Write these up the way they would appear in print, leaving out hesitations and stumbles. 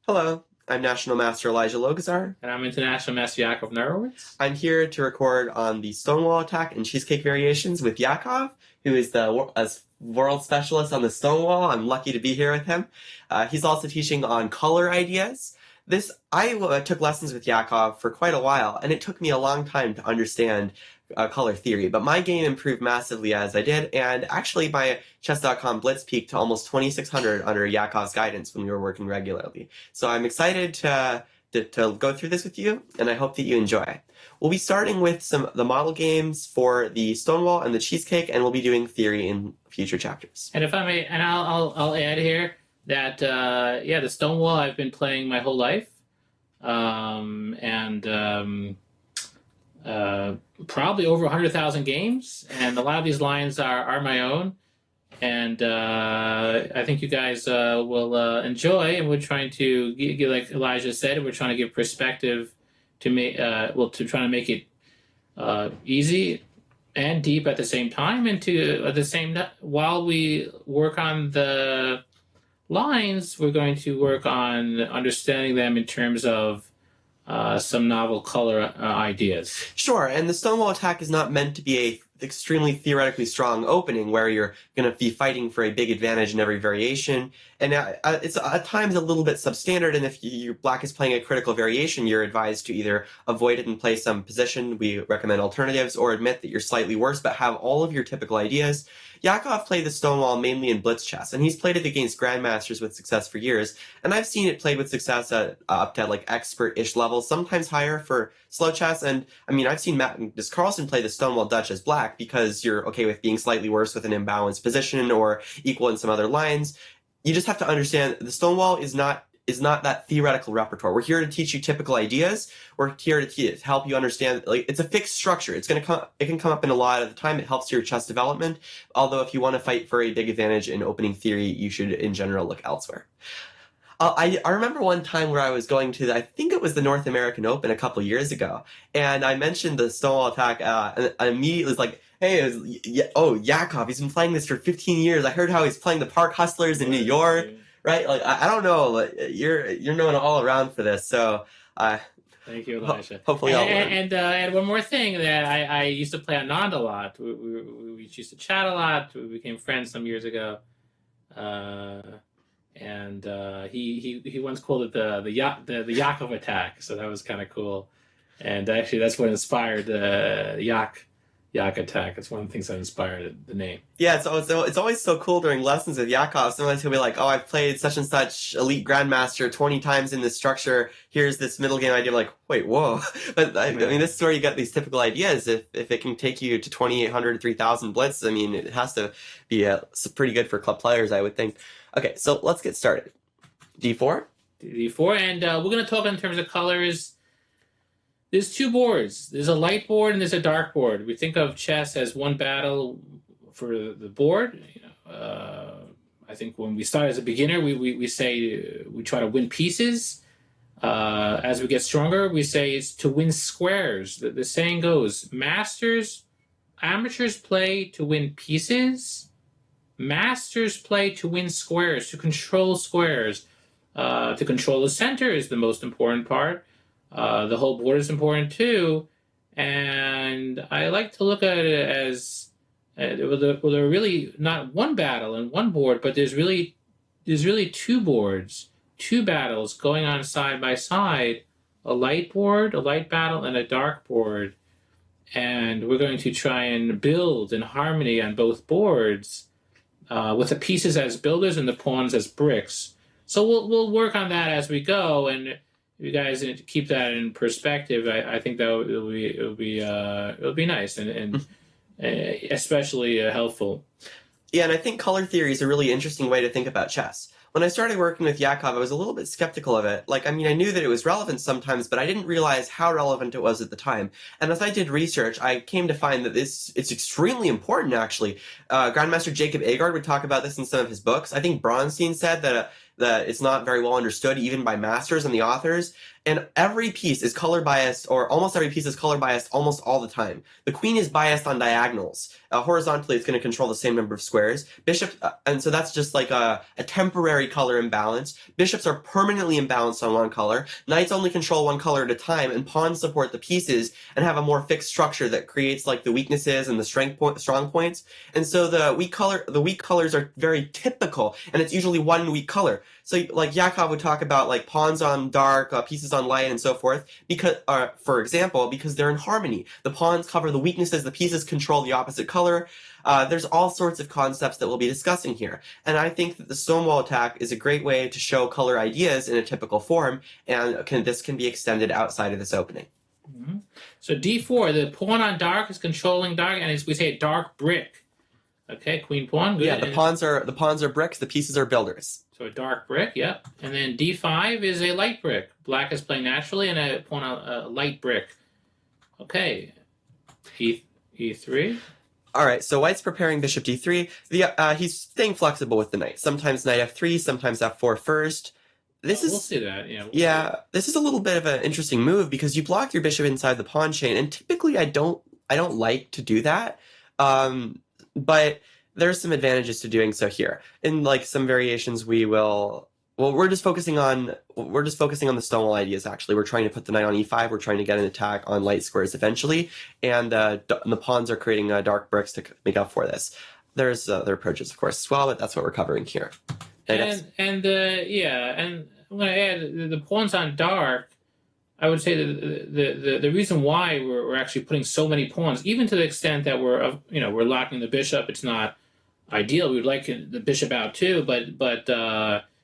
Hello, I'm National Master Elijah Logazar. And I'm International Master Yakov Narowitz. I'm here to record on the Stonewall Attack and Cheesecake Variations with Yakov, who is the world specialist on the Stonewall. I'm lucky to be here with him. He's also teaching on color ideas. I took lessons with Yakov for quite a while, and it took me a long time to understand color theory, but my game improved massively as I did, and actually my chess.com blitz peaked to almost 2,600 under Yakov's guidance when we were working regularly. So I'm excited to go through this with you, and I hope that you enjoy. We'll be starting with the model games for the Stonewall and the Cheesecake, and we'll be doing theory in future chapters. And if I may, and I'll add here that the Stonewall I've been playing my whole life, probably over 100,000 games, and a lot of these lines are my own, and I think you guys will enjoy. And we're trying to give, like Elijah said, we're trying to give perspective to make to try to make it easy and deep at the same time, and to at the same while we work on the lines, we're going to work on understanding them in terms of some novel color ideas. Sure, and the Stonewall Attack is not meant to be a extremely theoretically strong opening where you're going to be fighting for a big advantage in every variation, and it's at times a little bit substandard, and if your black is playing a critical variation, you're advised to either avoid it and play some position, we recommend alternatives, or admit that you're slightly worse but have all of your typical ideas. Yakov played the Stonewall mainly in blitz chess, and he's played it against grandmasters with success for years, and I've seen it played with success at up to like expert-ish levels, sometimes higher for slow chess, and I mean, I've seen Magnus Carlsen play the Stonewall Dutch as black because you're okay with being slightly worse with an imbalanced position or equal in some other lines. You just have to understand the Stonewall is not that theoretical repertoire. We're here to teach you typical ideas. We're here to help you understand, like, it's a fixed structure. It can come up in a lot of the time. It helps your chess development. Although if you want to fight for a big advantage in opening theory, you should in general look elsewhere. I remember one time where I was going to, I think it was the North American Open a couple years ago, and I mentioned the Stonewall Attack, and I immediately was like, hey, Yakov, he's been playing this for 15 years. I heard how he's playing the Park Hustlers in New York, right? Like, I don't know, like, you're known all around for this, so thank you, Elijah. Hopefully I'll learn. And one more thing that I used to play Anand a lot. We used to chat a lot. We became friends some years ago. And he once called it the Yakov attack, so that was kind of cool. And actually, that's what inspired the Yak attack. It's one of the things that inspired the name. Yeah, it's always so cool during lessons with Yakov. Sometimes he'll be like, "Oh, I've played such and such elite grandmaster 20 times in this structure. Here's this middle game idea." I'm like, wait, whoa! But I mean, this is where you get these typical ideas. If it can take you to 2,800, 3,000 blitz, I mean, it has to be pretty good for club players, I would think. Okay, so let's get started. D4? D4, and we're going to talk in terms of colors. There's two boards. There's a light board and there's a dark board. We think of chess as one battle for the board. I think when we start as a beginner, we say we try to win pieces. As we get stronger, we say it's to win squares. The saying goes, amateurs play to win pieces. Masters play to win squares, to control squares. To control the center is the most important part. The whole board is important too. And I like to look at it as there are really not one battle and one board, but there's really two boards, two battles going on side by side, a light board, a light battle, and a dark board. And we're going to try and build in harmony on both boards, with the pieces as builders and the pawns as bricks. So we'll work on that as we go, and if you guys keep that in perspective, I think that it'll be nice and especially helpful. Yeah, and I think color theory is a really interesting way to think about chess. When I started working with Yakov, I was a little bit skeptical of it. Like, I mean, I knew that it was relevant sometimes, but I didn't realize how relevant it was at the time. And as I did research, I came to find that it's extremely important, actually. Grandmaster Jacob Agard would talk about this in some of his books. I think Bronstein said that it's not very well understood, even by masters and the authors. And every piece is color biased, or almost every piece is color biased almost all the time. The queen is biased on diagonals. Horizontally, it's going to control the same number of squares. And so that's just like a temporary color imbalance. Bishops are permanently imbalanced on one color. Knights only control one color at a time, and pawns support the pieces and have a more fixed structure that creates like the weaknesses and the strong points. And so the weak colors are very typical, and it's usually one weak color. So like Yakov would talk about like pawns on dark, pieces on light, and so forth, because, for example, because they're in harmony. The pawns cover the weaknesses, the pieces control the opposite color. There's all sorts of concepts that we'll be discussing here. And I think that the stonewall attack is a great way to show color ideas in a typical form, and this can be extended outside of this opening. Mm-hmm. So d4, the pawn on dark is controlling dark, and we say a dark brick. Okay, queen pawn, good. Yeah, the pawns are bricks, the pieces are builders. So a dark brick, yep. And then d5 is a light brick. Black is playing naturally, and a pawn on a light brick. Okay, e3. All right, so white's preparing bishop d3. He's staying flexible with the knight. Sometimes knight f3, sometimes f4 first. We'll see that. Yeah. This is a little bit of an interesting move because you block your bishop inside the pawn chain, and typically I don't like to do that. But there's some advantages to doing so here. In like some variations, we're just focusing on the stonewall ideas. Actually, we're trying to put the knight on e5. We're trying to get an attack on light squares eventually, and the pawns are creating dark bricks to make up for this. There's other approaches, of course, as well, but that's what we're covering here. And I'm going to add the pawns on dark. I would say that the reason why we're actually putting so many pawns, even to the extent that we're locking the bishop, it's not ideal. We would like the bishop out too, but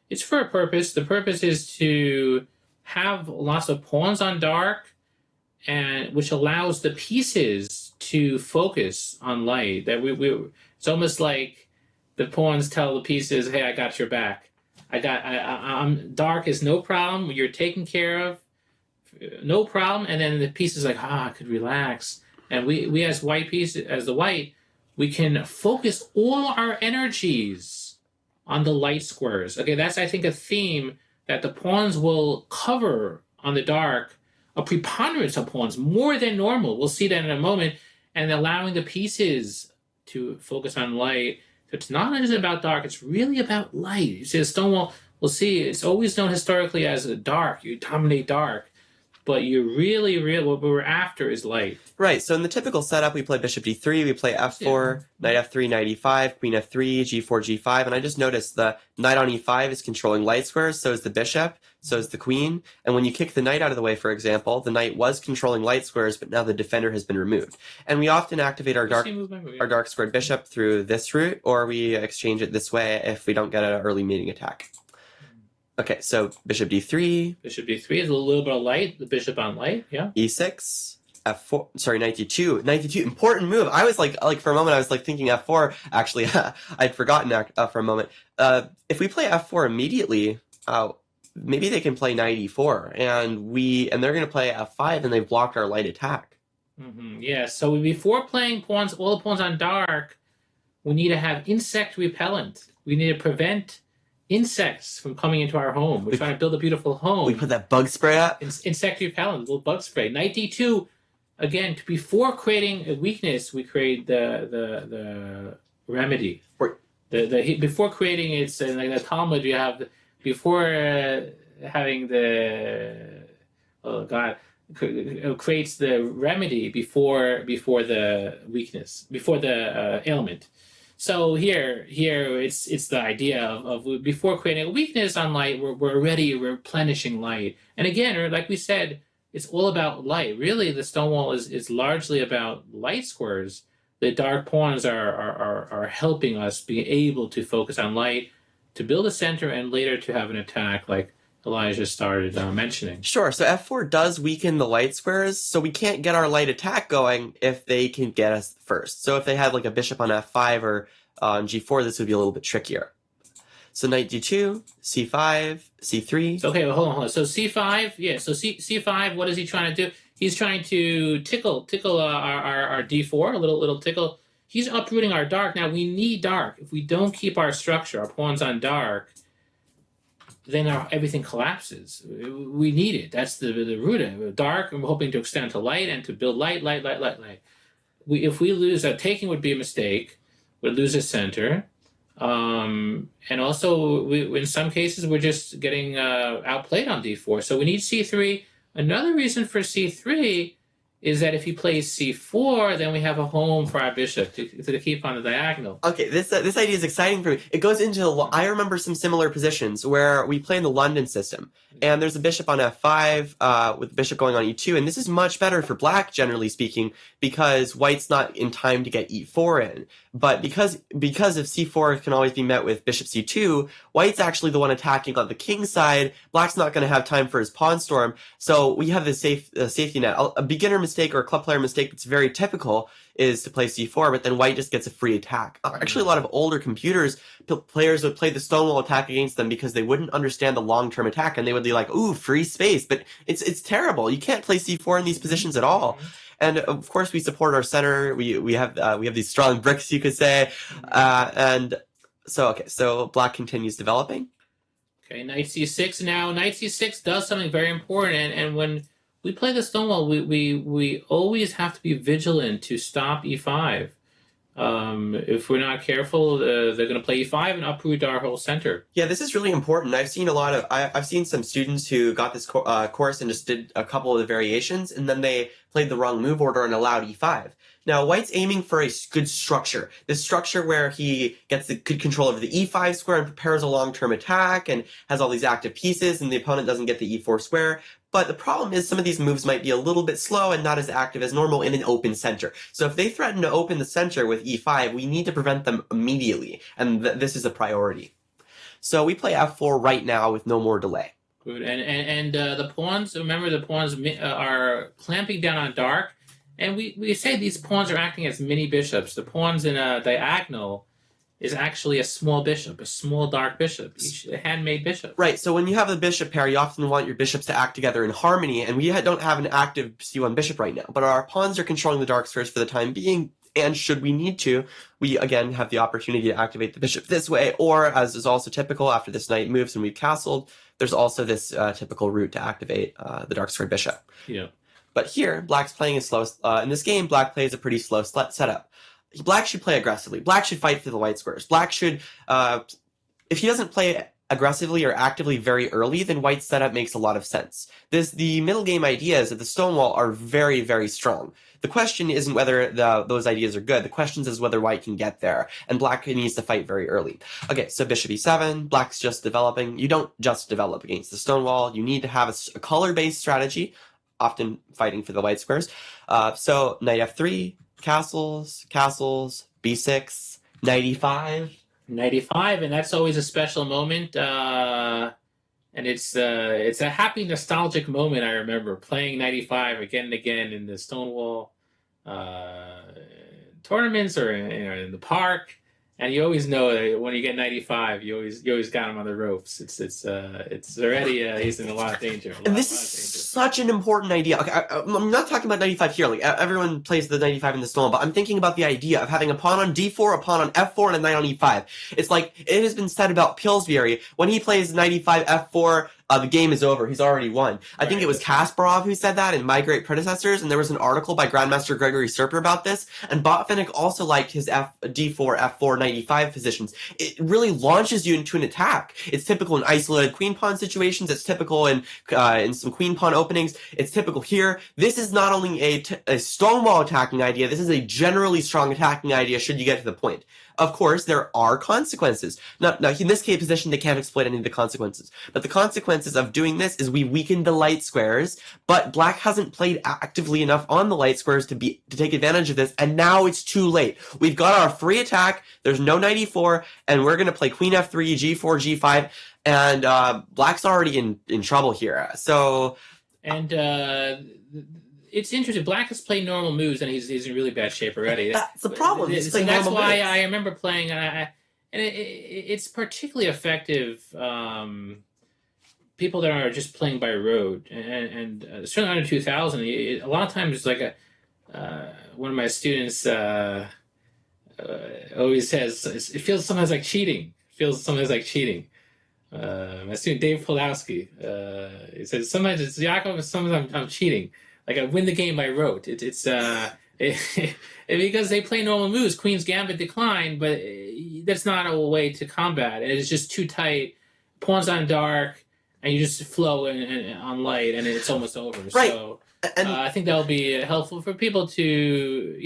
it's for a purpose. The purpose is to have lots of pawns on dark, and which allows the pieces to focus on light. That it's almost like the pawns tell the pieces, "Hey, I got your back. I'm dark is no problem. You're taken care of." No problem, and then the piece is like, I could relax. And we as the white, we can focus all our energies on the light squares. Okay, that's I think a theme that the pawns will cover on the dark, a preponderance of pawns, more than normal. We'll see that in a moment, and allowing the pieces to focus on light. So it's not just about dark, it's really about light. You see the stonewall, we'll see, it's always known historically as dark. You dominate dark. But you really, what we're after is light. Right, so in the typical setup, we play bishop d3, we play f4, knight f3, knight e5, queen f3, g4, g5, and I just noticed the knight on e5 is controlling light squares, so is the bishop, so is the queen, and when you kick the knight out of the way, for example, the knight was controlling light squares, but now the defender has been removed. And we often activate our dark squared bishop through this route, or we exchange it this way if we don't get an early mating attack. Okay, so bishop d3. Bishop d3 is a little bit of light. The bishop on light, yeah. e6, f4. Sorry, knight d2. Knight d2, important move. I was like for a moment, I was like thinking f4. Actually, I'd forgotten for a moment. If we play f4 immediately, maybe they can play knight e4, and they're going to play f5, and they've blocked our light attack. Mm-hmm. Yeah. So before playing pawns, all the pawns on dark, we need to have insect repellent. We need to prevent insects from coming into our home. We're trying to build a beautiful home. We put that bug spray up. Insect repellent, little bug spray. Knight d2, again, before creating a weakness, we create the remedy. Before creating it's like the Talmud, you have before having creates the remedy before the weakness, before the ailment. So here it's the idea of before creating a weakness on light, we're already replenishing light. And again, like we said, it's all about light. Really, the stonewall is largely about light squares. The dark pawns are helping us be able to focus on light, to build a center, and later to have an attack like Elijah started mentioning. Sure. So f4 does weaken the light squares, so we can't get our light attack going if they can get us first. So if they had like a bishop on f5 or on g4, this would be a little bit trickier. So knight d2, c5, c3. Okay, well, hold on. So c5, yeah. So c5, what is he trying to do? He's trying to tickle our d4, a little tickle. He's uprooting our dark. Now we need dark. If we don't keep our structure, our pawns on dark, then everything collapses. We need it. That's the root of it. Dark, and we're hoping to extend to light and to build light, light, light, light, light. If we lose taking would be a mistake. We'd lose a center. And also, in some cases, we're just getting outplayed on d4. So we need c3. Another reason for c3 is that if he plays c4, then we have a home for our bishop to keep on the diagonal. Okay, this idea is exciting for me. It goes into I remember some similar positions where we play in the London system, and there's a bishop on f5 with the bishop going on e2, and this is much better for black, generally speaking, because white's not in time to get e4 in. But because if c4 can always be met with bishop c2, white's actually the one attacking on the king side. Black's not going to have time for his pawn storm, so we have this safety net. A beginner mistake or a club player mistake that's very typical is to play c4, but then white just gets a free attack. Actually, a lot of older computers, players would play the stonewall attack against them because they wouldn't understand the long-term attack, and they would be like, ooh, free space. But it's terrible. You can't play c4 in these positions at all. And of course, we support our center. We have these strong bricks, you could say. And so black continues developing. Okay, knight c6 now. Knight c6 does something very important, and when we play the stonewall, we always have to be vigilant to stop e5. If we're not careful, they're going to play e5 and uproot our whole center. Yeah, this is really important. I've seen some students who got this course and just did a couple of the variations, and then they played the wrong move order and allowed e5. Now, white's aiming for a good structure. This structure where he gets the good control over the e5 square and prepares a long-term attack and has all these active pieces, and the opponent doesn't get the e4 square. But the problem is some of these moves might be a little bit slow and not as active as normal in an open center. So if they threaten to open the center with e5, we need to prevent them immediately, and this is a priority. So we play f4 right now with no more delay. Good, and the pawns, remember the pawns are clamping down on dark, and we say these pawns are acting as mini bishops. The pawns in a diagonal is actually a small bishop, a small dark bishop, each a handmade bishop. Right, so when you have a bishop pair, you often want your bishops to act together in harmony, and we don't have an active c1 bishop right now, but our pawns are controlling the dark squares for the time being, and should we need to, we again have the opportunity to activate the bishop this way, or as is also typical after this knight moves and we've castled, there's also this typical route to activate the dark square bishop. Yeah. But here, black's playing a slow, in this game, black plays a pretty slow setup. Black should play aggressively. Black should fight for the white squares. Black should, if he doesn't play aggressively or actively very early, then white's setup makes a lot of sense. The middle game ideas of the stonewall are very, very strong. The question isn't whether those ideas are good. The question is whether white can get there, and black needs to fight very early. Okay, so bishop e7, black's just developing. You don't just develop against the stonewall. You need to have a color-based strategy, often fighting for the white squares. So knight f3, castles, b6, knight e5. Knight e5, and that's always a special moment. And it's a happy, nostalgic moment. I remember playing knight e5 again and again in the Stonewall tournaments or in the park. And you always know that when you get knight e5, you always got him on the ropes. It's already he's in a lot of danger. This is such an important idea. Okay, I'm not talking about knight e5 here. Like everyone plays the knight e5 in the Stonewall, but I'm thinking about the idea of having a pawn on d4, a pawn on f4, and a knight on e5. It's like it has been said about Pillsbury when he plays knight e5, f4. The game is over. He's already won. I think it was Kasparov who said that in My Great Predecessors, and there was an article by Grandmaster Gregory Serper about this, and Botvinnik also liked his d4, f4, knight e5 positions. It really launches you into an attack. It's typical in isolated queen pawn situations. It's typical in some queen pawn openings. It's typical here. This is not only a Stonewall attacking idea, this is a generally strong attacking idea should you get to the point. Of course, there are consequences. Now, in this case position, they can't exploit any of the consequences. But the consequences of doing this is we weaken the light squares, but black hasn't played actively enough on the light squares to take advantage of this, and now it's too late. We've got our free attack, there's no knight e4, and we're going to play queen f3, g4, g5, and black's already in trouble here. So... And... It's interesting. Black has played normal moves, and he's in really bad shape already. That's the problem. So that's why I remember playing, and it's particularly effective. People that are just playing by road, and certainly under 2000, a lot of times, like one of my students always says, it feels sometimes like cheating. My student Dave Pulowski. He says sometimes it's Yakov, and sometimes I'm cheating. Like I win the game by rote. Because they play normal moves, Queen's Gambit decline, but that's not a way to combat. It's just too tight. Pawns on dark, and you just flow on light, and it's almost over. Right. So And I think that will be helpful for people to,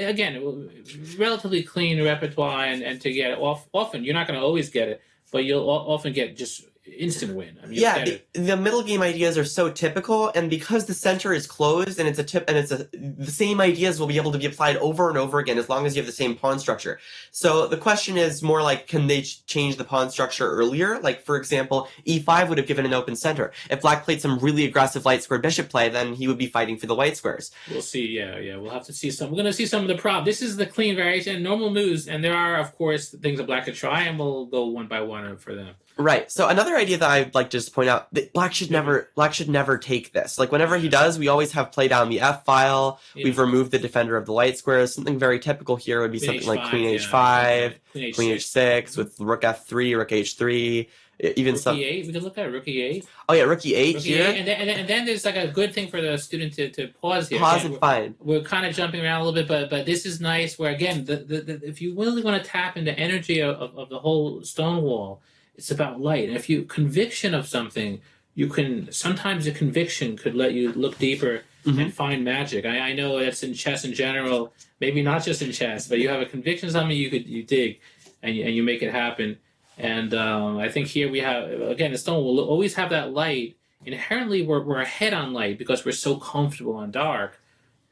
again, relatively clean repertoire and to get off. Often, you're not going to always get it, but you'll often get just instant win. I mean, yeah, the middle game ideas are so typical, and because the center is closed and the same ideas will be able to be applied over and over again as long as you have the same pawn structure. So the question is more like, can they change the pawn structure earlier? Like, for example, e5 would have given an open center. If black played some really aggressive light square bishop play, then he would be fighting for the white squares. We'll see. Yeah. We'll have to see some. We're going to see some of the prop. This is the clean variation, normal moves, and there are, of course, things that black could try, and we'll go one by one for them. Right. So another idea that I'd like to just point out that black should never take this. Like whenever he does, we always have play down the F file. Yeah. We've removed the defender of the light squares. Something very typical here would be Queen something like H5, Queen yeah. H5, Queen H6 with Rook F3, Rook H3, even Rookie some. 8. We could look at Rookie 8. Oh yeah, Rookie 8 Rookie here. 8. And then there's like a good thing for the student to pause here. Pause Again, and find. We're kind of jumping around a little bit, but this is nice. Where again, if you really want to tap into energy of the whole Stonewall, it's about light. And if you conviction of something, you can sometimes a conviction could let you look deeper and find magic. I know that's in chess in general, maybe not just in chess, but you have a conviction something you dig, and you make it happen. And I think here we have again the stone will always have that light. Inherently, we're ahead on light because we're so comfortable on dark.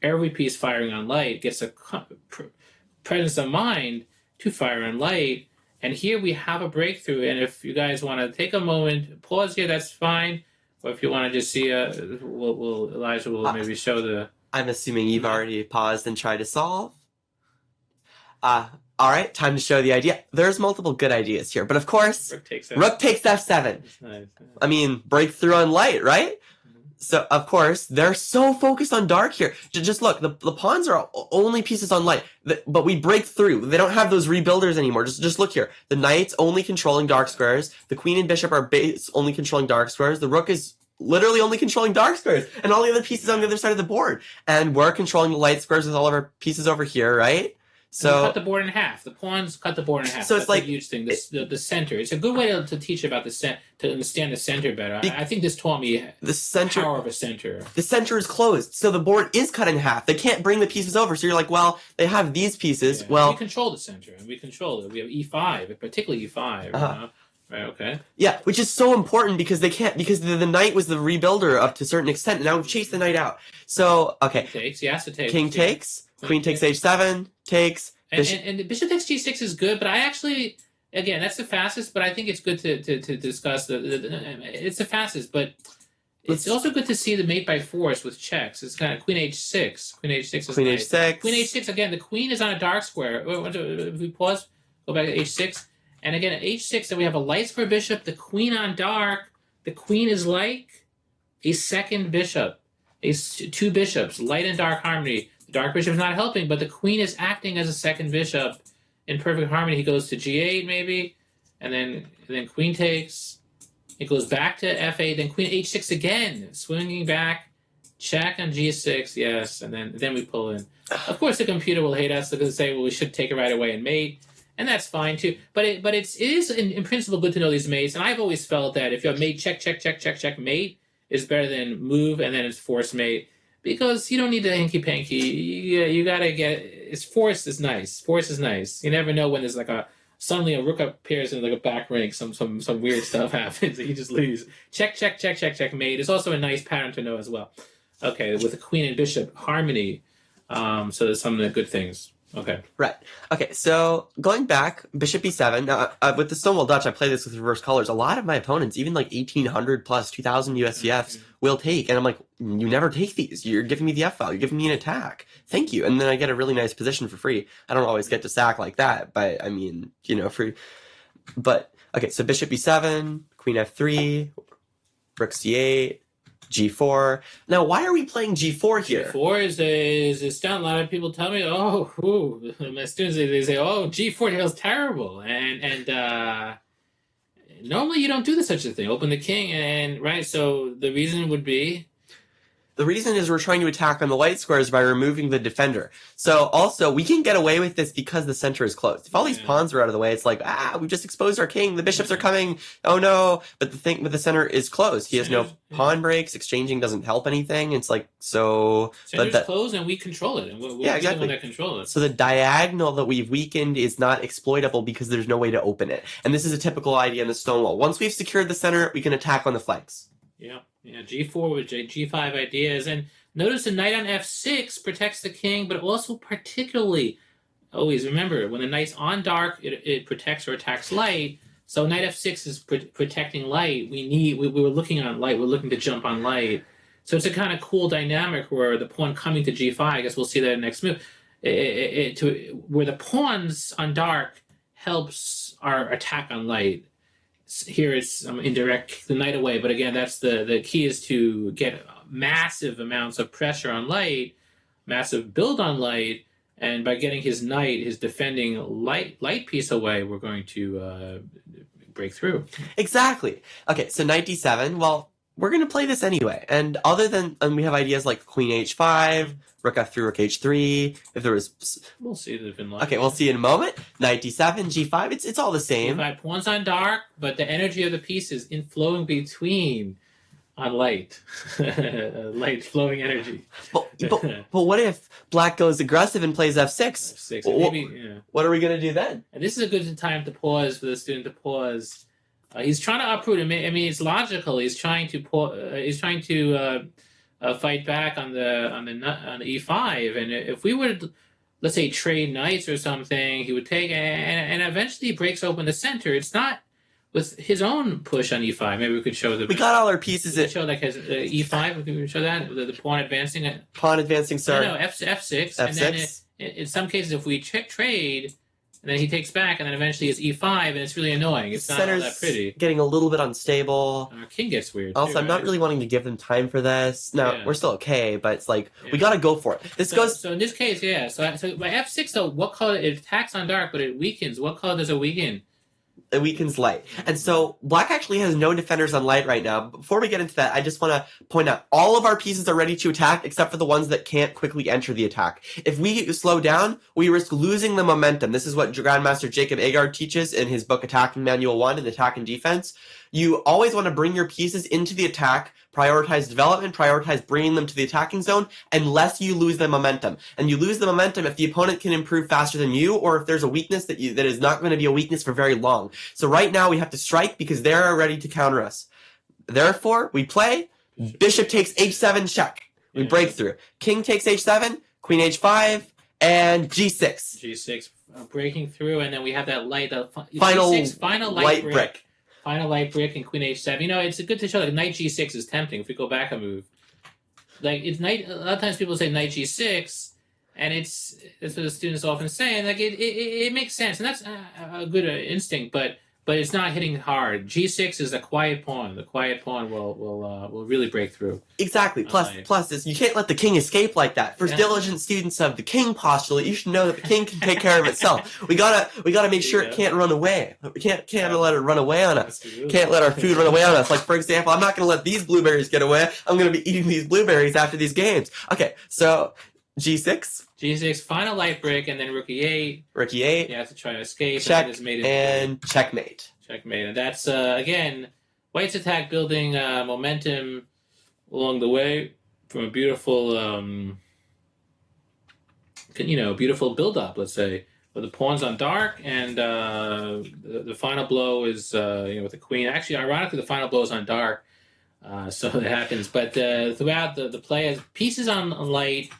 Every piece firing on light gets a presence of mind to fire on light. And here we have a breakthrough. And if you guys want to take a moment, pause here, that's fine. Or if you want to just see, Elijah will maybe show the. I'm assuming you've already paused and tried to solve. All right, time to show the idea. There's multiple good ideas here, but of course, Rook takes F7. Nice. I mean, breakthrough on light, right? So, of course, they're so focused on dark here. Just look, the pawns are only pieces on light, but we break through. They don't have those rebuilders anymore. Just look here. The knight's only controlling dark squares. The queen and bishop are only controlling dark squares. The rook is literally only controlling dark squares, and all the other pieces on the other side of the board. And we're controlling the light squares with all of our pieces over here, right? So cut the board in half. The pawns cut the board in half. So it's That's like a huge thing. The center. It's a good way to teach about to understand the center better. I think this taught me the power of a center. The center is closed, so the board is cut in half. They can't bring the pieces over. So you're like, well, they have these pieces. Yeah. Well, we control the center, and we control it. We have E5, particularly E5. Right? Okay. Yeah, which is so important because they can't because the knight was the rebuilder up to a certain extent. And now we've chased the knight out. So okay, He has to take. King takes. Queen takes H7. Takes. And the bishop takes G6 is good, but I actually, again, that's the fastest. But I think it's good to discuss it's the fastest, but it's also good to see the mate by force with checks. It's kind of Queen H6. Queen H6 is Queen nice. H6. Queen H6 again. The queen is on a dark square. If we pause, go back to H6, and again at H6, then we have a light square bishop. The queen on dark. The queen is like a second bishop. Two bishops, light and dark harmony. Dark bishop is not helping, but the queen is acting as a second bishop in perfect harmony. He goes to G8 maybe, and then queen takes. It goes back to F8, then queen H6 again, swinging back, check on G6, yes, and then we pull in. Of course, the computer will hate us because they say, well, we should take it right away and mate, and that's fine too. But it is in principle good to know these mates, and I've always felt that if you have mate check mate is better than move and then it's force mate. Because you don't need the hanky-panky. You gotta get... Force is nice. Force is nice. You never know when there's like suddenly a rook appears in like a back rank, some weird stuff happens and you just lose. Check, mate. It's also a nice pattern to know as well. Okay, with the queen and bishop harmony. So there's some of the good things. Okay. Right. Okay, so going back, bishop e7. Now, with the Stonewall Dutch, I play this with reverse colors. A lot of my opponents, even like 1,800 plus 2,000 USCFs, will take. And I'm like, you never take these. You're giving me the F file. You're giving me an attack. Thank you. And then I get a really nice position for free. I don't always get to sack like that, but I mean, free. But, okay, so bishop e7, queen f3, rook c8, G4. Now, why are we playing G4 here? G4 is down. A lot of people tell me, my students, they say, oh, G4 is terrible. And Normally, you don't do such a thing. Open the king, and right. So the reason would be The reason is we're trying to attack on the light squares by removing the defender. So also, we can get away with this because the center is closed. If all these pawns are out of the way, it's like, we've just exposed our king. The bishops are coming. Oh no. But the thing with the center is closed. He has no pawn breaks. Exchanging doesn't help anything. It's like, so... Center's closed and we control it. And we're exactly. the one that control it. So the diagonal that we've weakened is not exploitable because there's no way to open it. And this is a typical idea in the Stonewall. Once we've secured the center, we can attack on the flanks. Yeah, G4 with G5 ideas. And notice the knight on F6 protects the king, but also particularly, always remember, when the knight's on dark, it protects or attacks light. So knight F6 is protecting light. We were looking on light. We're looking to jump on light. So it's a kind of cool dynamic where the pawn coming to G5, I guess we'll see that in the next move, where the pawns on dark helps our attack on light. Here it's indirect the knight away, but again, that's the key is to get massive amounts of pressure on light, massive build on light, and by getting his knight, his defending light piece away, we're going to break through. Exactly. Okay, so knight d7. Well, we're going to play this anyway, and other than we have ideas like queen h5, rook f3, rook h3. If there was, we'll see if in light. Okay, we'll see in a moment. Knight d7, g5. It's all the same. G5 pawns on dark, but the energy of the piece is in flowing between on light, light flowing energy. But what if black goes aggressive and plays f6? F6. Maybe, what are we going to do then? And this is a good time to pause for the student to pause. He's trying to uproot him. I mean, it's logical. He's trying to fight back on the e5, and if we would, let's say, trade knights or something, he would take and eventually he breaks open the center. It's not with his own push on e5. Maybe we could show the. We got all our pieces. We show like his e5. We could show that the pawn advancing. Pawn advancing. Sorry. No, f6. F6. And then in some cases, if we trade. And then he takes back, and then eventually it's e5, and it's really annoying. It's not all that pretty. Getting a little bit unstable. King gets weird. Also, I'm not really wanting to give them time for this. No, we're still okay, but it's like, we gotta go for it. So in this case, yeah. So by f6, though, what color? It attacks on dark, but it weakens. What color does it weaken? It weakens light. And so black actually has no defenders on light right now. Before we get into that, I just want to point out all of our pieces are ready to attack except for the ones that can't quickly enter the attack. If we slow down, we risk losing the momentum. This is what Grandmaster Jacob Agard teaches in his book Attacking Manual 1 and Attack and Defense. You always want to bring your pieces into the attack, prioritize development, prioritize bringing them to the attacking zone, unless you lose the momentum. And you lose the momentum if the opponent can improve faster than you, or if there's a weakness that is not going to be a weakness for very long. So right now we have to strike because they're ready to counter us. Therefore, we play, bishop takes h7 check. We break through. King takes h7, queen h5, and g6. G6 breaking through, and then we have that light, final light brick. Final light brick and queen h7. You know, it's good to show that knight g6 is tempting. If we go back a move, like it's knight. A lot of times people say knight g6, and that's what the students often say, and like it makes sense, and that's a good instinct, but it's not hitting hard. G6 is a quiet pawn. The quiet pawn will really break through. Exactly. Plus is you can't let the king escape like that. For diligent students of the king postulate, you should know that the king can take care of itself. We gotta make sure it can't run away. We can't let it run away on us. Can't let our food run away on us. Like for example, I'm not gonna let these blueberries get away. I'm gonna be eating these blueberries after these games. Okay, so G6. G6, final light brick, and then rook e8. Rook e8. You have to try to escape. Check, and checkmate. Checkmate. And that's, again, White's attack building momentum along the way from a beautiful, beautiful build-up, let's say, with the pawns on dark, and the final blow is, with the queen. Actually, ironically, the final blow is on dark, so it happens. But throughout the play, as pieces on light,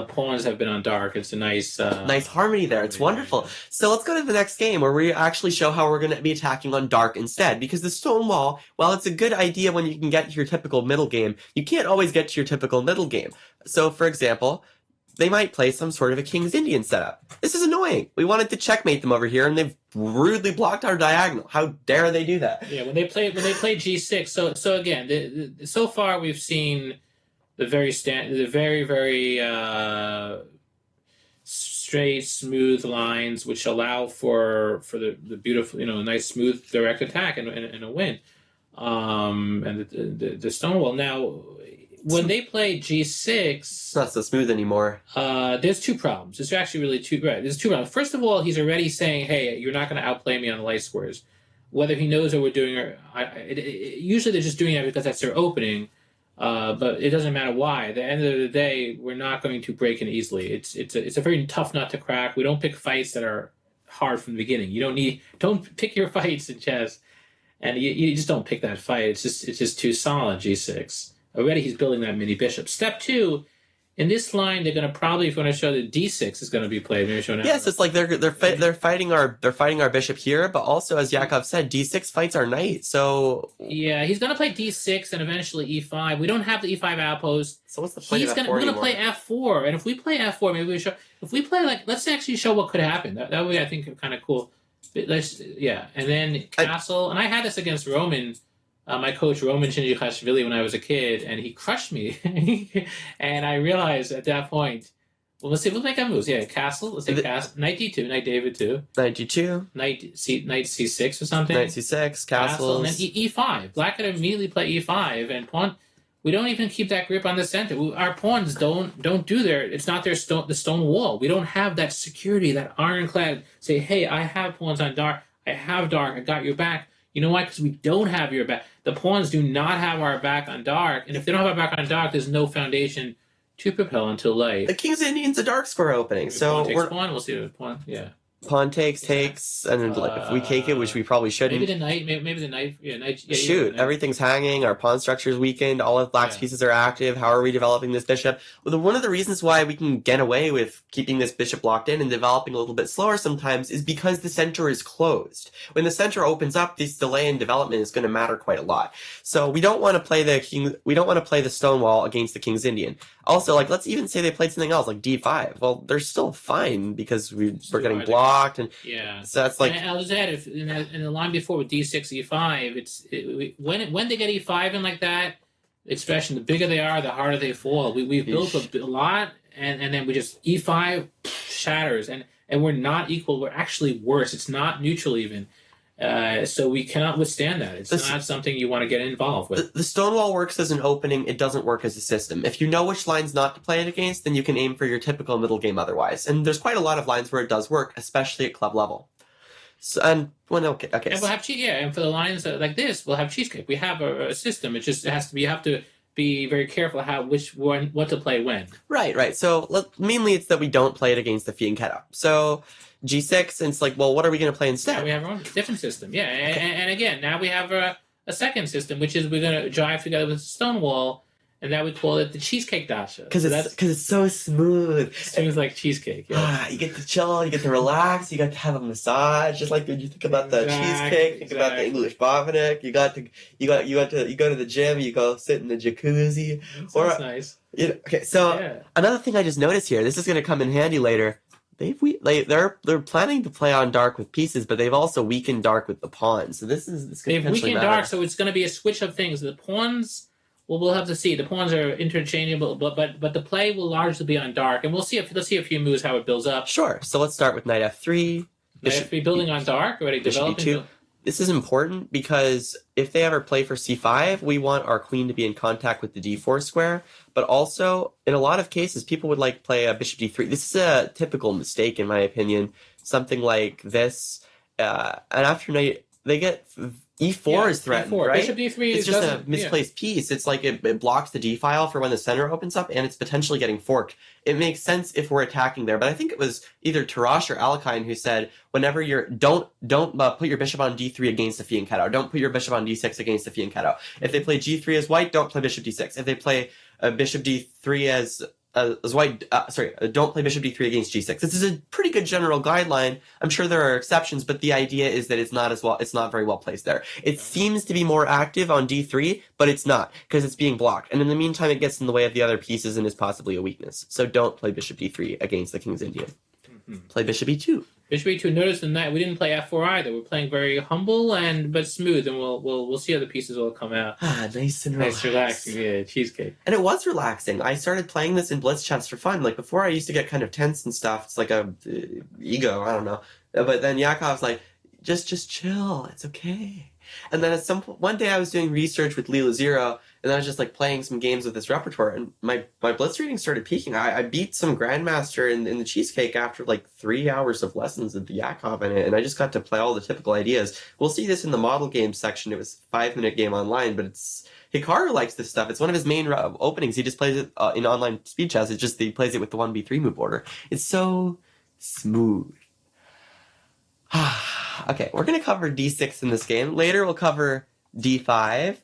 pawns have been on dark. It's a nice harmony there. It's wonderful. So let's go to the next game where we actually show how we're going to be attacking on dark instead. Because the stone wall, while it's a good idea when you can get to your typical middle game, you can't always get to your typical middle game. So for example, they might play some sort of a King's Indian setup. This is annoying. We wanted to checkmate them over here, and they've rudely blocked our diagonal. How dare they do that? Yeah, when they play G6. So again, so far we've seen the very straight, smooth lines, which allow for the beautiful, nice, smooth, direct attack and a win. And the Stonewall. Now, when they play G6, It's not so smooth anymore. there's two problems. There's actually really two. Right, there's two problems. First of all, he's already saying, "Hey, you're not going to outplay me on the light squares." Whether he knows what we're doing or usually they're just doing that because that's their opening. But it doesn't matter why. At the end of the day, we're not going to break in easily. It's a very tough nut to crack. We don't pick fights that are hard from the beginning. Don't pick your fights in chess, and you just don't pick that fight. It's just too solid. G6 already he's building that mini bishop. Step two. In this line, they're going to probably, if you want to show that D6 is going to be played. Maybe show now. Yes, it's like they're fighting our bishop here, but also as Yakov said, D6 fights our knight. So yeah, he's going to play D6 and eventually E5. We don't have the E5 outpost. So what's the point We're of F4 going to anymore? play F4, and if we play F4, maybe we show. If we play let's actually show what could happen. That would be, I think, kind of cool. And then castle. And I had this against Roman. My coach Roman Shinjikhashvili when I was a kid, and he crushed me. And I realized at that point, well, let's see, let's make our moves. Yeah, castle. Let's say castle. Knight D2, Knight David 2, Knight G2, Knight C6 or something. Knight C6, Castle, and castles. then E5. Black could immediately play E5 and pawn. We don't even keep that grip on the center. Our pawns don't do their. It's not the stone wall. We don't have that security, that ironclad. Say, hey, I have pawns on dark. I have dark. I got your back. You know why? Because we don't have your back. The pawns do not have our back on dark, and if they don't have our back on dark, there's no foundation to propel until late. The King's Indian's a dark square opening, so Pawn takes pawn. We'll see the pawn. Yeah. pawn takes, and then if we take it, which we probably shouldn't. Maybe the knight. Maybe the knight. Yeah, knight. Yeah, Shoot, yeah, everything's hanging. Our pawn structure is weakened. All of Black's Yeah. pieces are active. How are we developing this bishop? Well, one of the reasons why we can get away with keeping this bishop locked in and developing a little bit slower sometimes is because the center is closed. When the center opens up, this delay in development is going to matter quite a lot. So we don't want to play the king. We don't want to play the Stonewall against the King's Indian. Also, let's even say they played something else, like D5. Well, they're still fine because we're getting blocked, and Yeah. so that's like. And I'll just add, if in the line before with D6, E5, when they get E5 in like that, especially the bigger they are, the harder they fall. We've built a lot, and then we just E5 shatters, and we're not equal. We're actually worse. It's not neutral even. So we cannot withstand that. It's not something you want to get involved with. The Stonewall works as an opening. It doesn't work as a system. If you know which lines not to play it against, then you can aim for your typical middle game otherwise. And there's quite a lot of lines where it does work, especially at club level. So, and okay. And we'll have and for the lines like this, we'll have cheesecake. We have a system. It has to be. You have to be very careful what to play when. Right. So mainly it's that we don't play it against the fianchetto. So G6, and it's like, well, what are we going to play instead? Now we have our own different system. Yeah, and again, now we have a second system, which is we're going to drive together with Stonewall, and that we call it the cheesecake dasha. Because it's so smooth. It seems like cheesecake. Yeah. You get to chill, you get to relax, you got to have a massage. Just like when you think about the cheesecake, think about the English Bavanek. You go to the gym, you go sit in the jacuzzi. That's nice. Okay, so another thing I just noticed here, this is going to come in handy later. They're planning to play on dark with pieces, but they've also weakened dark with the pawns. So this they've weakened dark, so it's going to be a switch of things. The pawns, well, we'll have to see. The pawns are interchangeable, but the play will largely be on dark, and let's see a few moves how it builds up. Sure. So let's start with knight f3. Knight f3 building on dark, already bishop developing. e2. This is important because if they ever play for c5, we want our queen to be in contact with the d4 square. But also, in a lot of cases, people would play a bishop d3. This is a typical mistake, in my opinion. Something like this. And after knight, they get e4 is threatened, E4. right? Bishop d3 it's just a misplaced piece. It's like it blocks the d file for when the center opens up, and it's potentially getting forked. It makes sense if we're attacking there, but I think it was either Tarash or Alakine who said, whenever don't put your bishop on d3 against the fianchetto. Don't put your bishop on d6 against the fianchetto. If they play g3 as white, don't play bishop d6. If they play bishop d3 as white, don't play bishop d3 against g6. This is a pretty good general guideline. I'm sure there are exceptions, but the idea is that it's not very well placed there. It seems to be more active on d3, but it's not, because it's being blocked. And in the meantime, it gets in the way of the other pieces and is possibly a weakness. So don't play bishop d3 against the King's Indian. Play bishop e2. Bishop e2. Notice in that we didn't play f4 either. We're playing very humble but smooth, and we'll see how the pieces will come out. Nice and Nice, relaxed. relaxing, yeah, cheesecake. And it was relaxing. I started playing this in Blitz chess for fun. Like before, I used to get kind of tense and stuff. It's like a ego. I don't know. But then Yakov's like, just chill. It's okay. And then one day I was doing research with Leela Zero, and I was just like playing some games with this repertoire, and my Blitz reading started peaking. I beat some grandmaster in the cheesecake after like 3 hours of lessons with Yakov in it, and I just got to play all the typical ideas. We'll see this in the model games section. It was a 5-minute game online, but Hikaru likes this stuff. It's one of his main openings. He just plays it in online speed chess. It's just that he plays it with the 1b3 move order. It's so smooth. Okay, we're going to cover d6 in this game. Later we'll cover d5.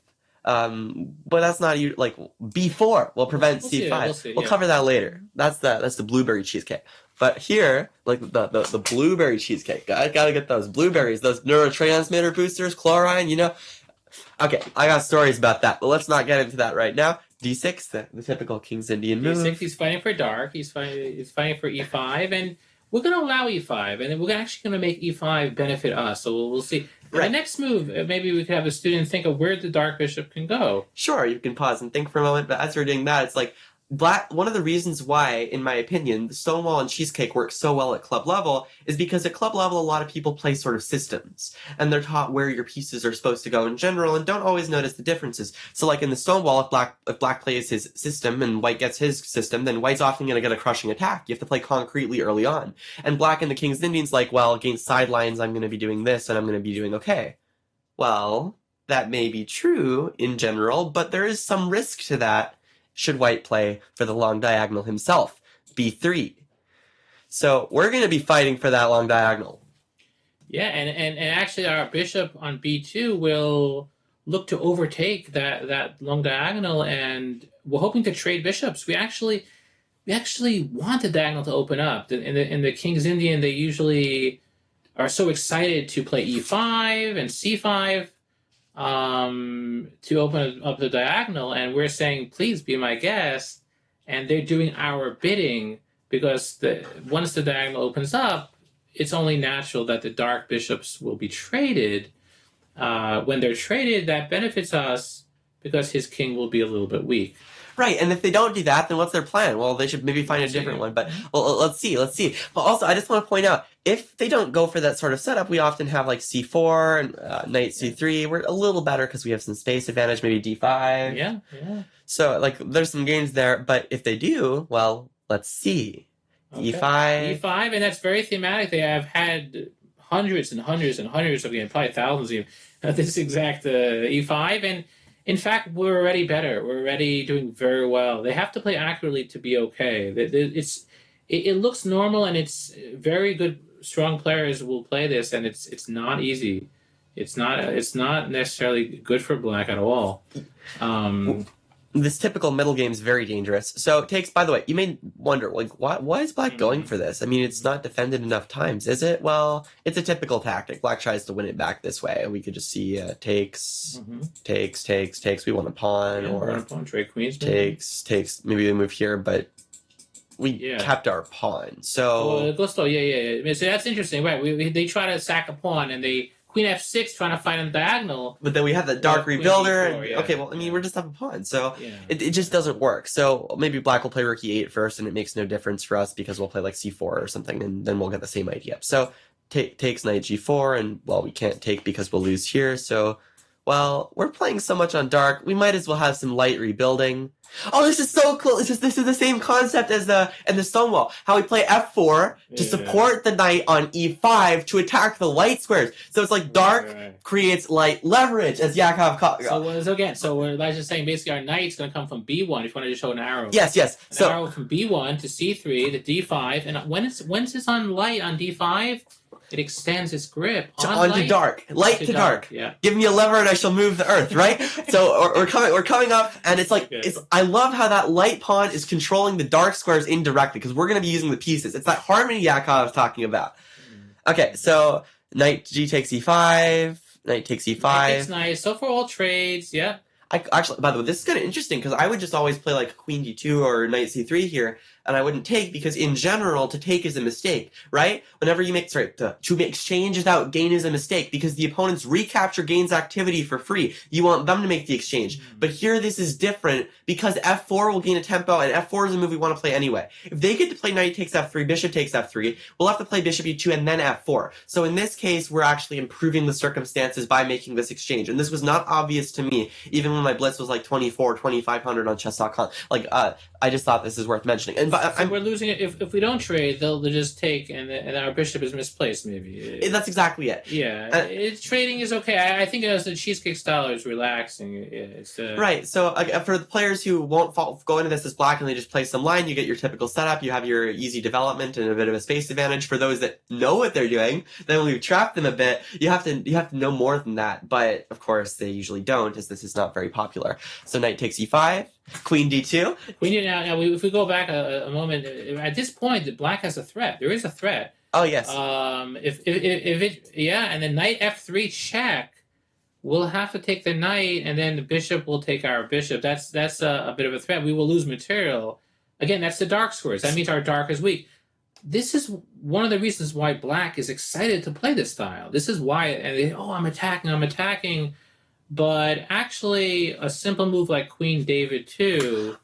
But that's not like b4 will prevent c5. We'll cover that later. That's the blueberry cheesecake. But here, like the blueberry cheesecake, I gotta get those blueberries, those neurotransmitter boosters, chlorine, you know. Okay, I got stories about that, but let's not get into that right now. d6, the typical King's Indian move. d6, he's fighting for dark. He's fighting for e5, and we're going to allow e5, and we're actually going to make e5 benefit us. So we'll see. Right. The next move, maybe we could have a student think of where the dark bishop can go. Sure, you can pause and think for a moment, but as we're doing that, it's like one of the reasons why, in my opinion, the Stonewall and Cheesecake work so well at club level is because at club level, a lot of people play sort of systems, and they're taught where your pieces are supposed to go in general, and don't always notice the differences. So, like in the Stonewall, if Black plays his system and White gets his system, then White's often going to get a crushing attack. You have to play concretely early on. And Black and the King's Indian's like, well, against sidelines, I'm going to be doing this, and I'm going to be doing okay. Well, that may be true in general, but there is some risk to that should White play for the long diagonal himself, b3. So we're going to be fighting for that long diagonal. Yeah, and actually our bishop on b2 will look to overtake that long diagonal, and we're hoping to trade bishops. We actually want the diagonal to open up. In the King's Indian, they usually are so excited to play e5 and c5 to open up the diagonal, and we're saying, please be my guest, and they're doing our bidding, because once the diagonal opens up, it's only natural that the dark bishops will be traded. When they're traded, that benefits us because his king will be a little bit weak. Right, and if they don't do that, then what's their plan? Well, they should maybe find a different one, but well, let's see. But also, I just want to point out, if they don't go for that sort of setup, we often have like c4 and knight c3. We're a little better because we have some space advantage, maybe d5. Yeah. So, like, there's some gains there, but if they do, well, let's see. Okay. e5. And that's very thematic. They have had hundreds and hundreds and hundreds of games, probably thousands even, this exact e5, and in fact, we're already better. We're already doing very well. They have to play accurately to be okay. It looks normal, and it's very good. Strong players will play this, and it's not easy. It's not necessarily good for Black at all. This typical middle game is very dangerous. So it takes, by the way, you may wonder, like, why is Black going for this? I mean, it's not defended enough times, is it? Well, it's a typical tactic. Black tries to win it back this way. We could just see takes. We want a pawn, or trade queens. Takes. Maybe we move here, but we kept our pawn. So Gusto, yeah. So that's interesting, right? They try to sack a pawn, and they Queen f6 trying to fight on the diagonal. But then we have the dark rebuilder. Okay, well, I mean, we're just up a pawn, so it just doesn't work. So maybe Black will play rook e8 first, and it makes no difference for us because we'll play like c4 or something, and then we'll get the same idea. So takes knight g4, and well, we can't take because we'll lose here. So, well, we're playing so much on dark, we might as well have some light rebuilding. Oh, this is so cool! This is the same concept as the Stonewall. How we play f4 to support the knight on e5 to attack the light squares. So it's like dark creates light leverage, as Yakov called. So we're just saying basically our knight's going to come from b1. If you want to just show an arrow. Yes. An arrow from b1 to c3 to d5, and when it's on light on d5. It extends its grip onto dark, light to dark. Yeah. Give me a lever and I shall move the earth. Right. So we're coming up, and it's like I love how that light pawn is controlling the dark squares indirectly because we're going to be using the pieces. It's that harmony Yakov was talking about. Okay, so knight g takes e5, knight takes e5. It's nice. So for all trades, yeah. Actually, by the way, this is kind of interesting because I would just always play like queen d2 or knight c3 here. and I wouldn't take because in general to take is a mistake, right? Whenever you make to exchange without gain is a mistake because the opponents recapture gain's activity for free. You want them to make the exchange. But here this is different because f4 will gain a tempo and f4 is a move we want to play anyway. If they get to play knight takes f3, bishop takes f3, we'll have to play bishop e2 and then f4. So in this case, we're actually improving the circumstances by making this exchange. And this was not obvious to me, even when my blitz was like 2,500 on chess.com. Like, I just thought this is worth mentioning. And so we're losing it. If we don't trade, they'll just take, and our bishop is misplaced, maybe. That's exactly it. Yeah, trading is okay. I think as the cheesecake style is relaxing. It's right. So for the players who won't go into this as black and they just play some line, you get your typical setup. You have your easy development and a bit of a space advantage. For those that know what they're doing, then we've trapped them a bit. You have to know more than that. But of course, they usually don't, as this is not very popular. So knight takes e5. Queen d2. If we go back a moment, at this point, the black has a threat. There is a threat. Oh yes. If it and then knight f3 check, we'll have to take the knight, and then the bishop will take our bishop. That's a bit of a threat. We will lose material. Again, that's the dark squares. That means our dark is weak. This is one of the reasons why black is excited to play this style. This is why, I'm attacking. But actually, a simple move like Queen David 2,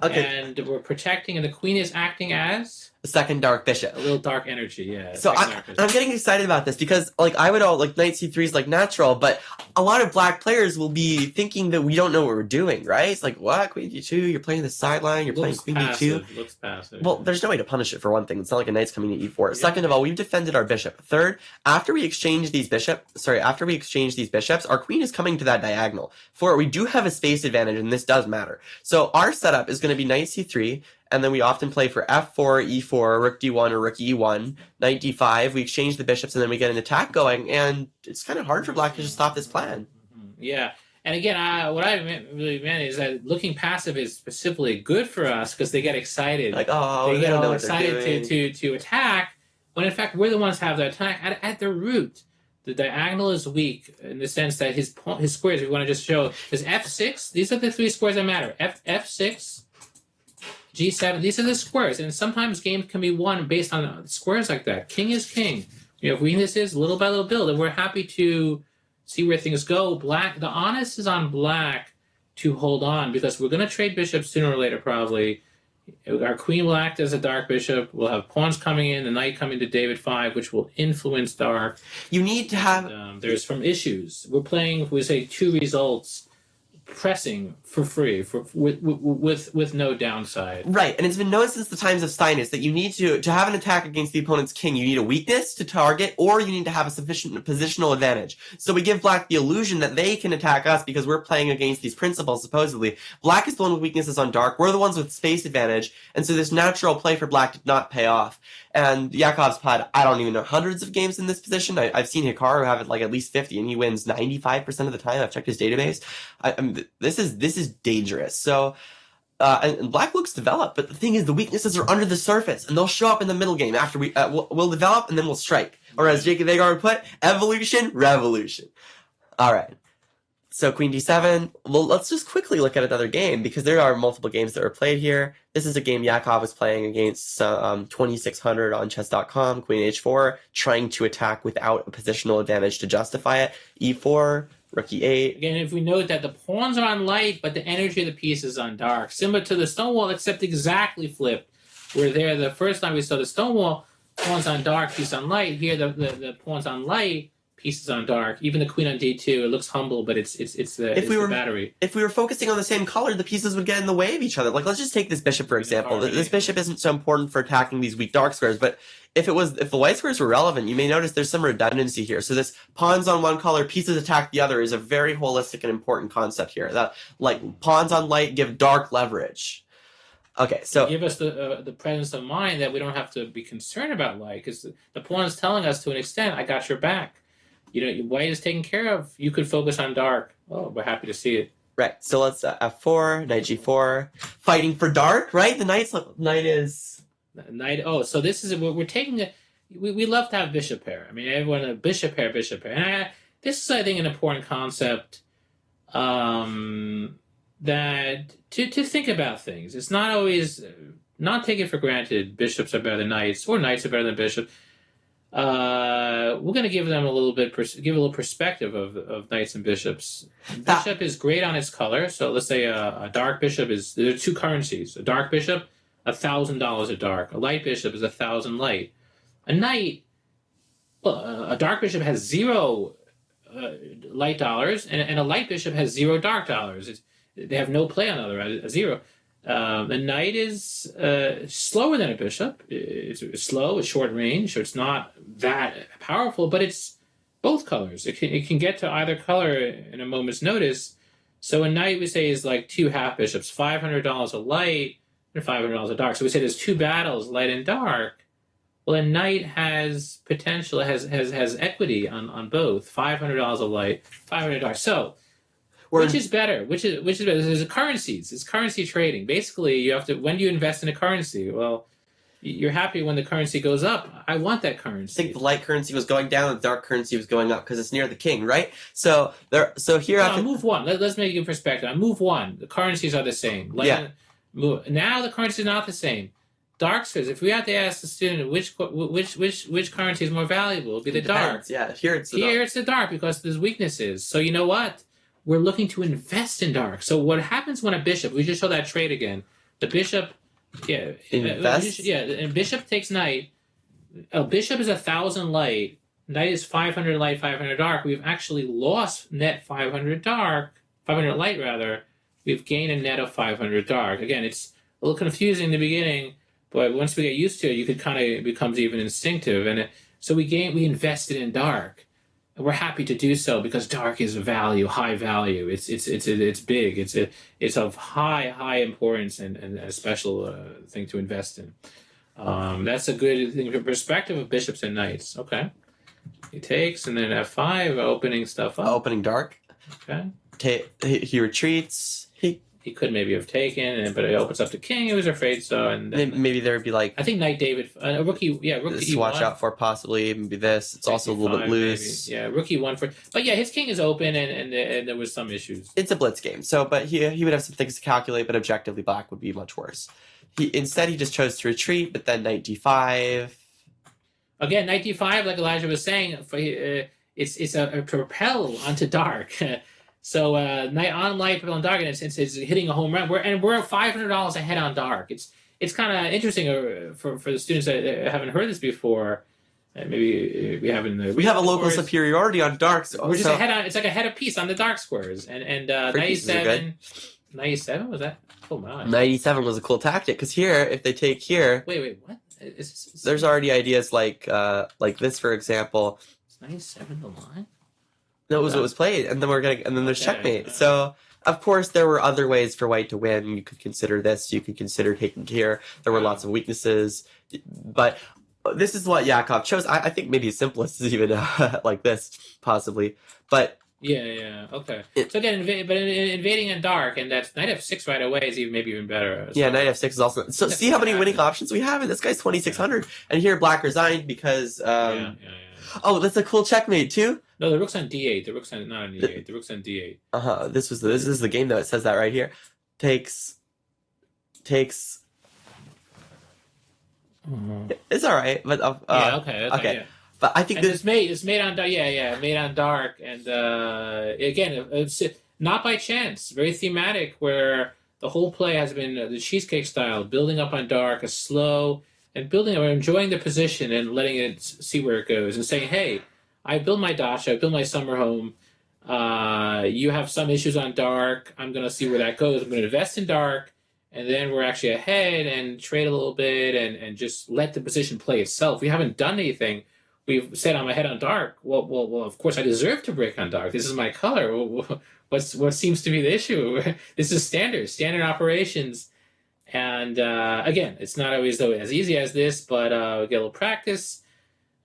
and we're protecting, and the queen is acting as the second dark bishop. A little dark energy, yeah. So I'm getting excited about this because, like, I would knight c3 is like natural, but a lot of black players will be thinking that we don't know what we're doing, right? It's like, what, Queen d2? You're playing the sideline. You're playing Queen d2. Looks passive. Well, there's no way to punish it for one thing. It's not like a knight's coming to e4. Yeah. Second of all, we've defended our bishop. Third, after we exchange these bishops, our queen is coming to that diagonal. Four, we do have a space advantage, and this does matter. So our setup is going to be knight c3. And then we often play for f4, e4, rook d1, or rook e1, knight d5. We exchange the bishops, and then we get an attack going. And it's kind of hard for black to just stop this plan. Yeah. And again, what I really meant is that looking passive is specifically good for us because they get excited. Like, they get all excited to attack, when in fact we're the ones who have the attack. At the root, the diagonal is weak in the sense that his squares, if you want to just show, is f6. These are the three squares that matter. f6. G7, these are the squares, and sometimes games can be won based on squares like that. King is king. Weakness is little by little build, and we're happy to see where things go. Black, the onus is on black to hold on because we're going to trade bishops sooner or later, probably. Our queen will act as a dark bishop. We'll have pawns coming in, the knight coming to David 5, which will influence dark. You need to have... there's some issues. We're playing, we say, two results. Pressing for free with no downside. Right, and it's been known since the times of Steinitz that you need to have an attack against the opponent's king. You need a weakness to target, or you need to have a sufficient positional advantage. So we give black the illusion that they can attack us because we're playing against these principles, supposedly. Black is the one with weaknesses on dark. We're the ones with space advantage, and so this natural play for black did not pay off. And Yakov's had, I don't even know, hundreds of games in this position. I've seen Hikaru have it like at least 50, and he wins 95% of the time. I've checked his database. This is dangerous. So, and black looks developed, but the thing is, the weaknesses are under the surface, and they'll show up in the middle game after we'll develop, and then we'll strike. Or as Jacob Agar would put, evolution, revolution. All right. So queen d7. Well, let's just quickly look at another game because there are multiple games that were played here. This is a game Yakov was playing against 2600 on chess.com. Queen h4, trying to attack without a positional advantage to justify it. e4, rook e8. Again, if we note that the pawns are on light, but the energy of the piece is on dark, similar to the Stonewall, except exactly flipped. Where there, the first time we saw the Stonewall, pawns on dark, piece on light. Here, the pawns on light, pieces on dark. Even the queen on d2, it looks humble, but it's the battery. If we were focusing on the same color, the pieces would get in the way of each other. Like, let's just take this bishop, for example. This bishop isn't so important for attacking these weak dark squares, but if the white squares were relevant, you may notice there's some redundancy here. So this pawns on one color, pieces attack the other is a very holistic and important concept here. That, like, pawns on light give dark leverage. Okay, so give us the presence of mind that we don't have to be concerned about light, because the pawn is telling us to an extent, I got your back. White is taken care of. You could focus on dark. Oh, we're happy to see it. Right. So let's f4, knight g4, fighting for dark. Right. The knight is knight. Oh, so this is we're taking a. We love to have bishop pair. I mean, everyone a bishop pair, and this is, I think, an important concept. That to think about things. It's not always not take it for granted bishops are better than knights or knights are better than bishops. We're going to give them a little bit, give a little perspective of knights and bishops. Bishop is great on its color. So let's say a dark bishop there are two currencies. A dark bishop, $1,000 a dark. A light bishop is 1,000 light. A knight, well, a dark bishop has zero light dollars, and a light bishop has zero dark dollars. They have no play on the other, a zero. A knight is slower than a bishop. It's slow, it's short range, so it's not that powerful, but it's both colors. It can get to either color in a moment's notice. So a knight, we say, is like two half bishops, $500 a light and $500 a dark. So we say there's two battles, light and dark. Well, a knight has potential, has equity on both. $500 a light, $500 dark. So, which is better? Which is better? There's currencies. It's currency trading. Basically, you have to. When do you invest in a currency? Well, you're happy when the currency goes up. I want that currency. I think the light currency was going down, the dark currency was going up because it's near the king, right? So here. No, move one. Let's make it in perspective. On move one, the currencies are the same. Now the currency is not the same. Dark says, if we have to ask the student which currency is more valuable, it'd be the dark. Yeah, here it's the dark because there's weaknesses. So you know what? We're looking to invest in dark. So what happens when a bishop? We just show that trade again. The bishop, invests. And bishop takes knight. A bishop is 1,000 light. Knight is 500 light, 500 dark. We've actually lost net 500 dark, 500 light rather. We've gained a net of 500 dark. Again, it's a little confusing in the beginning. But once we get used to it, you could it becomes even instinctive, and so we invested in dark, and we're happy to do so because dark is high value. It's big. It's of high importance and a special thing to invest in. That's a good thing from perspective of bishops and knights. Okay, he takes and then F5, opening stuff up. Opening dark. Okay. He retreats. He could maybe have taken, but it opens up to king. He was afraid so, and then, maybe there would be like I think Knight David, a rookie, rookie. Watch out for possibly maybe this. It's also a little bit loose. Maybe. Yeah, rookie one for, but yeah, his king is open, and there was some issues. It's a blitz game, so but he would have some things to calculate, but objectively black would be much worse. He just chose to retreat, but then knight d5. Again, knight d5, like Elijah was saying, it's a propel onto dark. So knight on light, propel on dark, and it's hitting a home run. We're $500 ahead on dark. It's kind of interesting for the students that haven't heard this before. Maybe we haven't. We have a local superiority on dark. So we're just ahead on. It's like a head of piece on the dark squares, and knight e7. Knight e7 was that? Oh my! Knight e7 was a cool tactic because here, if they take here, wait, what? There's already ideas like this, for example. Is knight e7 the line? That was what was played, and then there's checkmate. So of course there were other ways for white to win. You could consider this. You could consider taking here. There were lots of weaknesses, but this is what Yakov chose. I think maybe his simplest is even like this, possibly. But yeah, okay. So again, invading in dark, and that's knight f6 right away is maybe even better. Yeah, knight f6 is also. So see how many winning options we have, and this guy's 2,600, and here black resigned because. Oh, that's a cool checkmate too. No, the rook's on d8. The rook's on not on e8. The rook's on d8. This is the game though. It says that right here. Takes. It's all right, but okay. Okay. Yeah. But I think it's made on dark. Yeah, made on dark, and again, it's not by chance. Very thematic, where the whole play has been the cheesecake style, building up on dark, a slow. And building up, enjoying the position and letting it see where it goes, and saying, "Hey, I build my dacha, I build my summer home. You have some issues on dark. I'm going to see where that goes. I'm going to invest in dark, and then we're actually ahead and trade a little bit and just let the position play itself. We haven't done anything. We've said I'm ahead on dark. Well, of course I deserve to break on dark. This is my color. What seems to be the issue? This is standard operations." And again, it's not always as easy as this, but we get a little practice.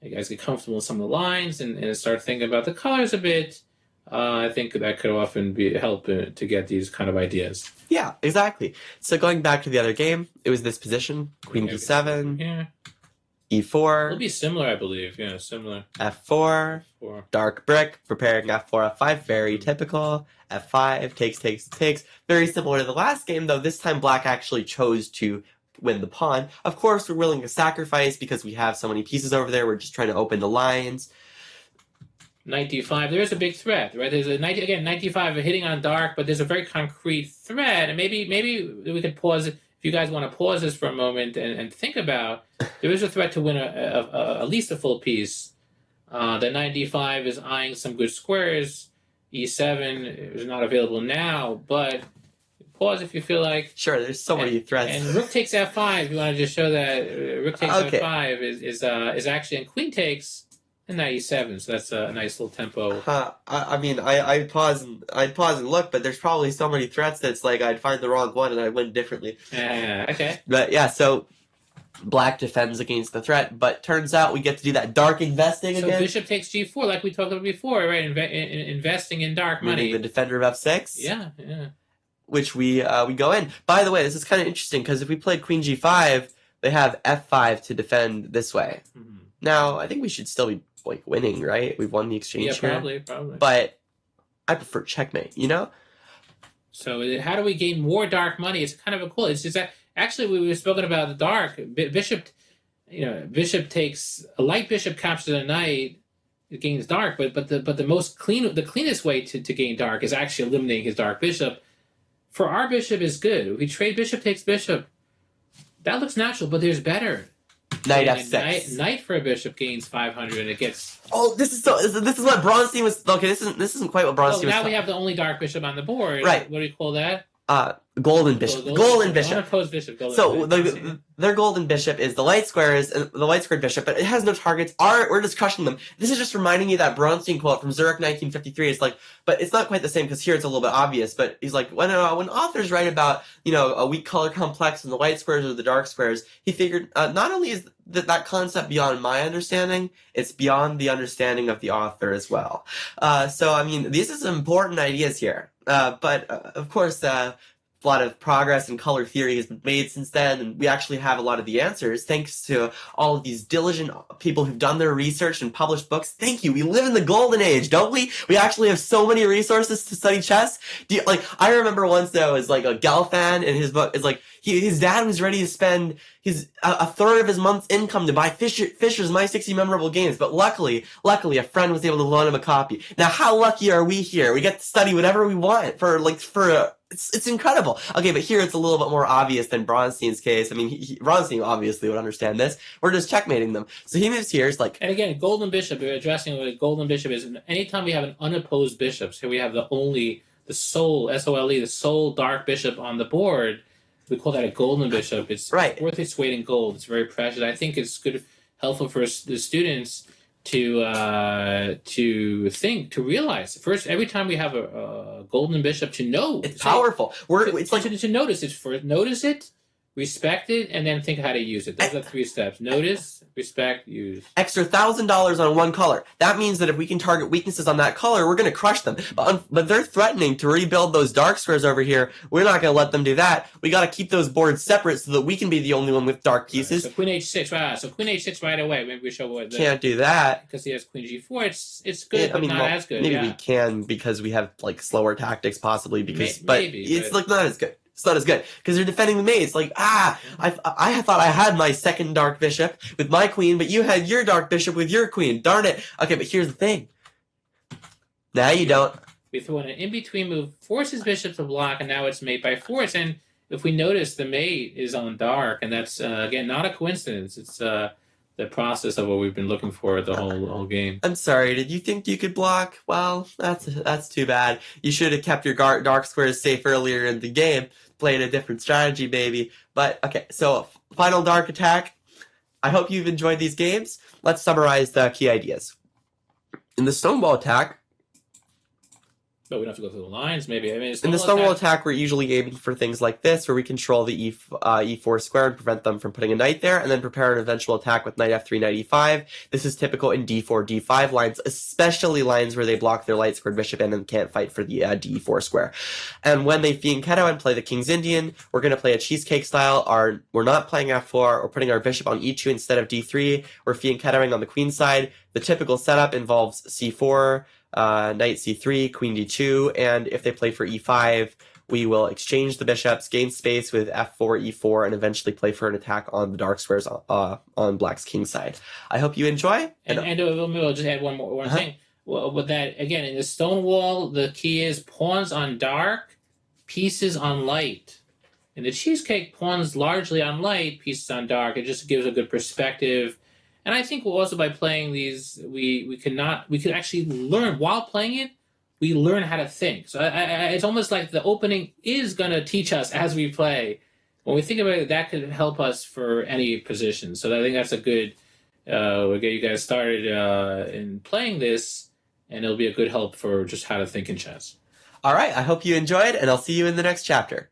You guys get comfortable with some of the lines and start thinking about the colors a bit. I think that could often help to get these kind of ideas. Yeah, exactly. So going back to the other game, it was this position: Queen d7, e4. It'll be similar, I believe. Yeah, similar. f4, dark brick, preparing f4, f5, very typical. f5, takes. Very similar to the last game, though this time black actually chose to win the pawn. Of course, we're willing to sacrifice because we have so many pieces over there. We're just trying to open the lines. Knight d5. There is a big threat, right? There's a knight again. Knight d5 hitting on dark, but there's a very concrete threat. And maybe we could pause it if you guys want to pause this for a moment and think about. There is a threat to win at least a full piece. The knight d5 is eyeing some good squares. E7 is not available now, but pause if you feel like. Sure, there's so many threats. And rook takes f5. You want to just show that rook takes Okay. f5 is actually, and queen takes. And now e7, so that's a nice little tempo. I mean, I'd pause and look, but there's probably so many threats that it's like I'd find the wrong one and I'd win differently. Okay. But yeah, so black defends against the threat, but turns out we get to do that dark investing So again. bishop takes g4, like we talked about before, right? Investing in dark money. The defender of f6. Yeah. Which we go in. By the way, this is kind of interesting because if we played queen g5, they have f5 to defend this way. Mm-hmm. Now, I think we should still be like winning, right? We've won the exchange Yeah, here. probably. But I prefer checkmate, you know? So how do we gain more dark money? It's kind of a cool. It's just that actually we were spoken about the dark bishop. Bishop takes a light bishop captures a knight. It gains dark, but the cleanest way to gain dark is actually eliminating his dark bishop. For our bishop is good. If we trade bishop takes bishop, that looks natural, but there's better. Knight And f6. Knight for a bishop gains 500, and it gets. Oh, this is what Bronstein was. Okay, this isn't quite what Bronstein was. Now we have the only dark bishop on the board. Right. What do you call that? Golden bishop. Golden bishop. Unopposed bishop. So their golden bishop is the light squares, the light squared bishop, but it has no targets. We're just crushing them. This is just reminding me of that Bronstein quote from Zurich 1953. It's like, but it's not quite the same because here it's a little bit obvious. But he's like, when authors write about a weak color complex and the light squares or the dark squares, he figured not only is that concept beyond my understanding, it's beyond the understanding of the author as well. So I mean, these are some important ideas here. But of course. A lot of progress in color theory has been made since then, and we actually have a lot of the answers thanks to all of these diligent people who've done their research and published books. Thank you. We live in the golden age, don't we? We actually have so many resources to study chess. I remember once there was like a Gelfand in his book. It's like his dad was ready to spend a third of his month's income to buy Fischer's My 60 Memorable Games, but luckily a friend was able to loan him a copy. Now, how lucky are we here? We get to study whatever we want it's incredible. Okay, but here it's a little bit more obvious than Bronstein's case. I mean, Bronstein obviously would understand this. We're just checkmating them. So he moves here. It's like, and again, golden bishop. We're addressing what a golden bishop is. Anytime we have an unopposed bishop, so we have the sole S-O-L-E, the sole dark bishop on the board. We call that a golden bishop. It's right. Worth its weight in gold. It's very precious. I think it's helpful for the students to realize first every time we have a golden bishop to know it's powerful. To notice it first, notice it, respect it, and then think how to use it. Those are 3 steps: notice, respect, use. Extra $1,000 on one color. That means that if we can target weaknesses on that color, we're going to crush them. But they're threatening to rebuild those dark squares over here. We're not going to let them do that. We got to keep those boards separate so that we can be the only one with dark pieces. So queen h6. Wow. So queen h6 right away. Maybe we show what. Can't do that because he has queen g4. It's good, but not as good. Maybe we can because we have like slower tactics, possibly because, but it's like not as good. It's not as good because you're defending the mate. It's like, I thought I had my second dark bishop with my queen, but you had your dark bishop with your queen. Darn it. Okay, but here's the thing. Now you don't. We throw in an in-between move, forces bishop to block, and now it's mate by force. And if we notice, the mate is on dark, and that's, again, not a coincidence. It's the process of what we've been looking for the whole game. I'm sorry, did you think you could block? Well, that's too bad. You should have kept your dark squares safe earlier in the game. Played a different strategy, baby. But, okay, so final dark attack. I hope you've enjoyed these games. Let's summarize the key ideas. In the stonewall attack, but we don't have to go through the lines, maybe. I mean, in the stonewall attack, we're usually aiming for things like this, where we control the e4 square and prevent them from putting a knight there, and then prepare an eventual attack with knight f3, knight e5. This is typical in d4, d5 lines, especially lines where they block their light squared bishop in and can't fight for the d4 square. And when they fianchetto and play the King's Indian, we're going to play a cheesecake style. We're not playing f4, we're putting our bishop on e2 instead of d3. We're fianchettoing on the queen side. The typical setup involves c4, knight c3, queen d2, and if they play for e5, we will exchange the bishops, gain space with f4, e4, and eventually play for an attack on the dark squares on black's king side. I hope you enjoy. And I'll just add one thing. Well, with that, again, in the stone wall, the key is pawns on dark, pieces on light. In the cheesecake, pawns largely on light, pieces on dark. It just gives a good perspective. And I think also by playing these, we could actually learn while playing it. We learn how to think. So it's almost like the opening is going to teach us as we play. When we think about it, that could help us for any position. So I think that's a good. We'll get you guys started in playing this, and it'll be a good help for just how to think in chess. All right, I hope you enjoyed, and I'll see you in the next chapter.